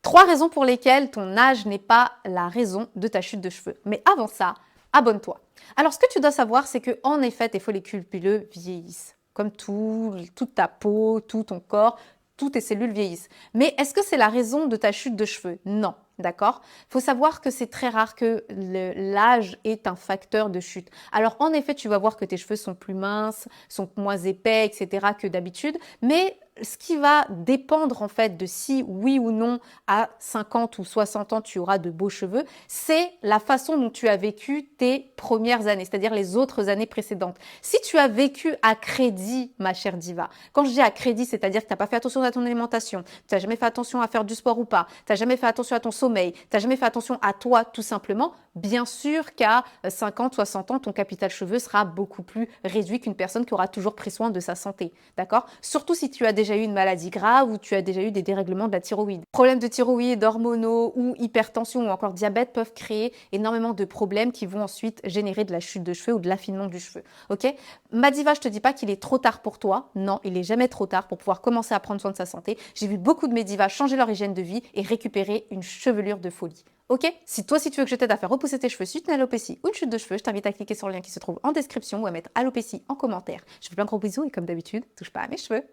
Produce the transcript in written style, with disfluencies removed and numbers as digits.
3 raisons pour lesquelles ton âge n'est pas la raison de ta chute de cheveux. Mais avant ça, abonne-toi. Alors, ce que tu dois savoir, c'est que en effet, tes follicules pileux vieillissent. Comme toute ta peau, tout ton corps, toutes tes cellules vieillissent. Mais est-ce que c'est la raison de ta chute de cheveux? Non. D'accord? Il faut savoir que c'est très rare que l'âge est un facteur de chute. Alors, en effet, tu vas voir que tes cheveux sont plus minces, sont moins épais, etc. que d'habitude. Mais ce qui va dépendre en fait de si oui ou non à 50 ou 60 ans tu auras de beaux cheveux, c'est la façon dont tu as vécu tes premières années, c'est-à-dire les autres années précédentes. Si tu as vécu à crédit, ma chère diva, quand je dis à crédit, c'est-à-dire que tu n'as pas fait attention à ton alimentation, tu n'as jamais fait attention à faire du sport ou pas, tu n'as jamais fait attention à ton sommeil, tu n'as jamais fait attention à toi tout simplement, bien sûr qu'à 50, 60 ans, ton capital cheveux sera beaucoup plus réduit qu'une personne qui aura toujours pris soin de sa santé. D'accord? Surtout si tu as déjà eu une maladie grave ou tu as déjà eu des dérèglements de la thyroïde. Problèmes de thyroïde, hormonaux ou hypertension ou encore diabète peuvent créer énormément de problèmes qui vont ensuite générer de la chute de cheveux ou de l'affinement du cheveu. Ok? Ma diva, je te dis pas qu'il est trop tard pour toi. Non, il est jamais trop tard pour pouvoir commencer à prendre soin de sa santé. J'ai vu beaucoup de mes divas changer leur hygiène de vie et récupérer une chevelure de folie. Ok? Si tu veux que je t'aide à faire repousser tes cheveux suite à une alopécie ou une chute de cheveux, je t'invite à cliquer sur le lien qui se trouve en description ou à mettre alopécie en commentaire. Je te fais plein de gros bisous et comme d'habitude, touche pas à mes cheveux.